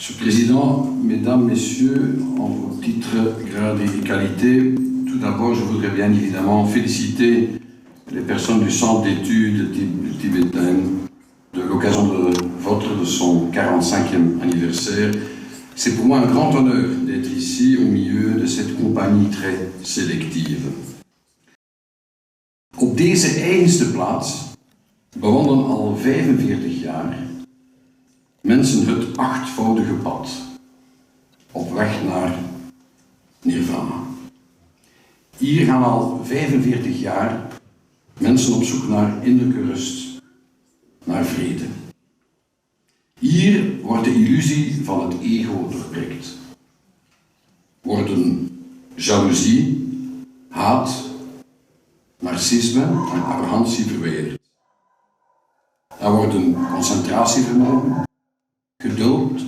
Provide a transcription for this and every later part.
Monsieur le Président, Mesdames, Messieurs, en vos titres, grades et qualités, tout d'abord, je voudrais bien évidemment féliciter les personnes du Centre d'études tibétaines de l'occasion de son 45e anniversaire. C'est pour moi un grand honneur d'être ici au milieu de cette compagnie très sélective. Op deze eigenste plaats bewandelen al 45 jaar mensen het achtvoudige pad op weg naar Nirvana. Hier gaan al 45 jaar mensen op zoek naar innerlijke rust, naar vrede. Hier wordt de illusie van het ego doorprikt. Worden jaloezie, haat, narcisme en arrogantie verwijderd. Er worden concentratievermogen, geduld,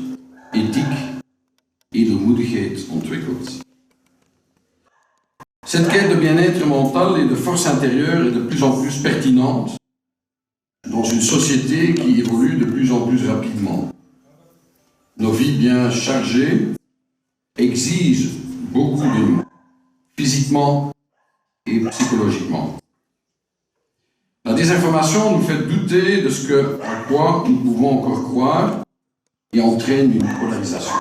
ethiek, edelmoedigheid ontwikkeld. Cette quête de bien-être mental et de force intérieure est de plus en plus pertinente dans une société qui évolue de plus en plus rapidement. Nos vies bien chargées exigent beaucoup de nous, physiquement et psychologiquement. La désinformation nous fait douter de ce à quoi nous pouvons encore croire et entraîne une polarisation.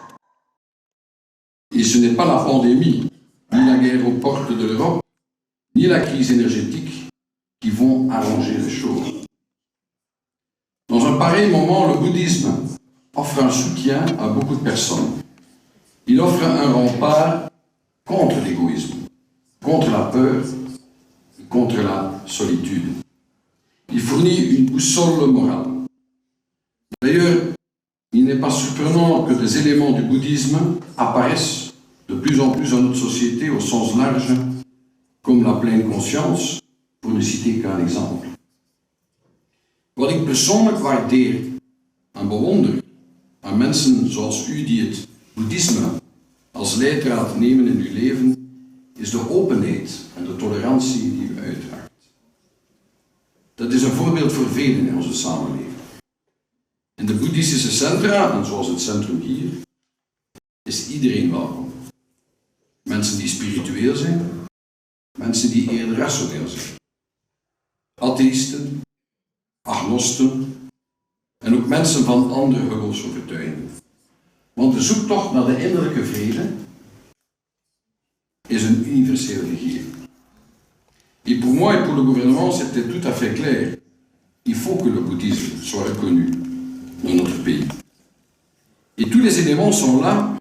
Et ce n'est pas la pandémie, ni la guerre aux portes de l'Europe, ni la crise énergétique qui vont arranger les choses. Dans un pareil moment, le bouddhisme offre un soutien à beaucoup de personnes. Il offre un rempart contre l'égoïsme, contre la peur et contre la solitude. Il fournit une boussole morale. D'ailleurs, il n'est pas surprenant que des éléments du bouddhisme apparaissent de plus en plus dans notre société au sens large, comme la pleine conscience, pour ne citer qu'un exemple. Wat ik persoonlijk waardeer en bewonder aan mensen zoals u die het boeddhisme als leidraad nemen in uw leven, is de openheid en de tolerantie die u uitdraagt. Dat is een voorbeeld voor velen in onze samenleving. In de boeddhistische centra, en zoals het centrum hier, is iedereen welkom. Mensen die spiritueel zijn, mensen die eerder rationeel zijn. Atheïsten, agnosten en ook mensen van andere geloofsovertuigingen. Want de zoektocht naar de innerlijke vrede is een universeel gegeven. Et pour moi et pour le gouvernement, c'était tout à fait clair. Il faut que le bouddhisme soit reconnu dans notre pays. Et tous les éléments sont là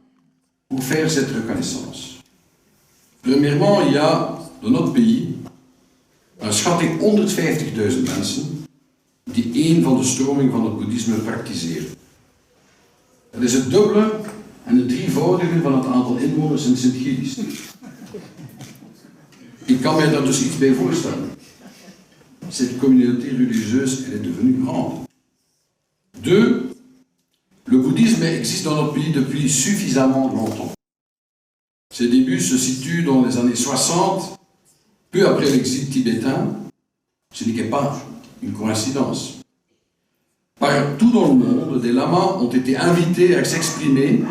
pour faire cette reconnaissance. Premièrement, il y a dans notre pays een schatting 150.000 mensen die één van de stromingen van het boeddhisme praktiseren. Dat is het dubbele en het drievoudige van het aantal inwoners in Sint-Gilles. Ik kan mij daar dus iets bij voorstellen. Cette communauté religieuse, elle est devenue grande. 2. Le bouddhisme existe dans notre pays depuis suffisamment longtemps. Ses débuts se situent dans les années 60, peu après l'exil tibétain. Ce n'est pas une coïncidence. Partout dans le monde, des lamas ont été invités à s'exprimer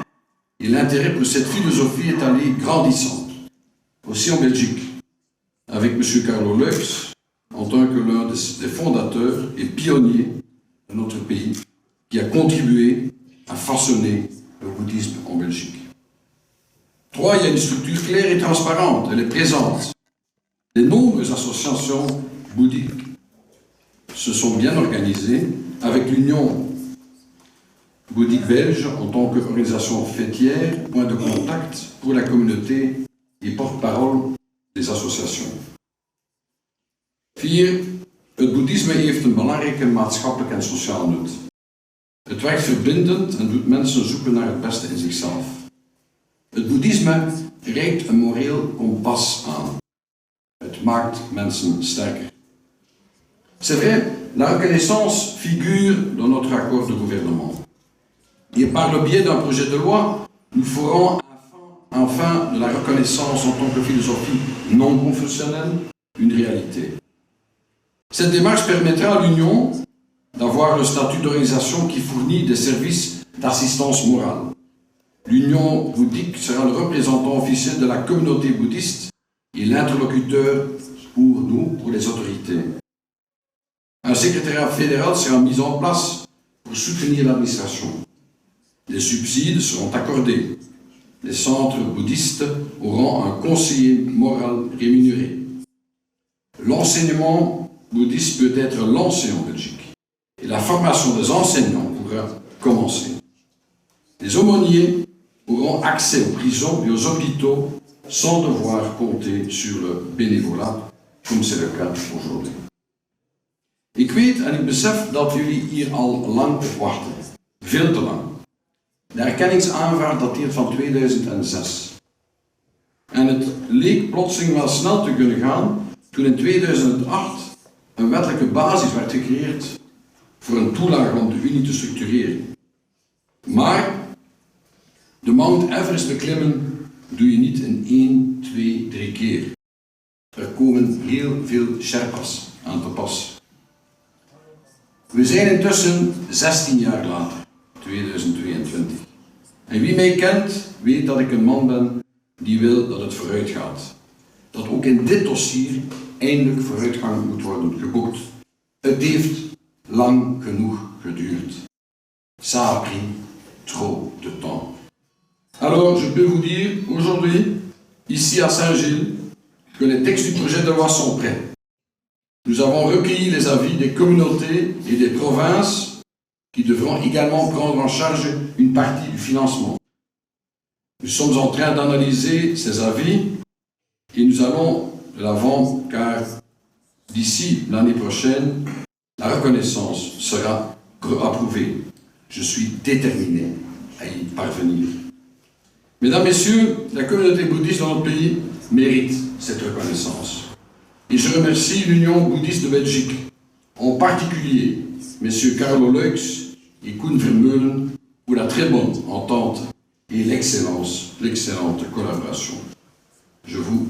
et l'intérêt pour cette philosophie est allé grandissant. Aussi en Belgique, avec M. Carlo Lux, en tant que l'un des fondateurs et pionniers de notre pays, qui a contribué à façonner le bouddhisme en Belgique. 3. Il y a une structure claire et transparente, elle est présente. Les nombreuses associations bouddhiques se sont bien organisées avec l'Union bouddhique belge en tant qu'organisation fêtière, point de contact pour la communauté et porte-parole des associations. 4. Het boeddhisme heeft een belangrijke maatschappelijke en sociale nut. Het werkt verbindend en doet mensen zoeken naar het beste in zichzelf. Het boeddhisme reikt een moreel kompas aan. Het maakt mensen sterker. C'est vrai, la reconnaissance figure dans notre accord de gouvernement. Et par le biais d'un projet de loi, nous ferons enfin de la reconnaissance en tant que philosophie non confessionnelle une réalité. Cette démarche permettra à l'Union d'avoir le statut d'organisation qui fournit des services d'assistance morale, L'Union bouddhique sera le représentant officiel de la communauté bouddhiste et l'interlocuteur pour nous, pour les autorités. Un secrétariat fédéral sera mis en place pour soutenir l'administration. Les subsides seront accordés. Les centres bouddhistes auront un conseiller moral rémunéré. L'enseignement bouddhiste peut être lancé en Belgique et la formation des enseignants pourra commencer. Les aumôniers auront accès aux prisons et aux hôpitaux sans devoir compter sur le bénévolat, comme c'est le cas aujourd'hui. Ik weet en ik besef dat jullie hier al lang op wachten. Veel te lang. De erkenningsaanvraag dateert van 2006. En het leek plotseling wel snel te kunnen gaan toen in 2008 een wettelijke basis werd gecreëerd voor een toelage om de Unie te structureren. Maar de Mount Everest beklimmen doe je niet in 1, 2, 3 keer. Er komen heel veel Sherpas aan te pas. We zijn intussen 16 jaar later, 2022. En wie mij kent, weet dat ik een man ben die wil dat het vooruit gaat. Dat ook in dit dossier eindelijk vooruitgang moet worden geboekt. Het heeft lang genoeg geduurd. Ça a pris trop de temps. Alors, je peux vous dire aujourd'hui, ici à Saint-Gilles, que les textes du projet de loi sont prêts. Nous avons recueilli les avis des communautés et des provinces qui devront également prendre en charge une partie du financement. Nous sommes en train d'analyser ces avis et nous allons de l'avant car d'ici l'année prochaine, la reconnaissance sera approuvée. Je suis déterminé à y parvenir. Mesdames, Messieurs, la communauté bouddhiste dans notre pays mérite cette reconnaissance. Et je remercie l'Union bouddhiste de Belgique, en particulier messieurs Carlo Leux et Koen Vermeulen, pour la très bonne entente et l'excellente collaboration. Je vous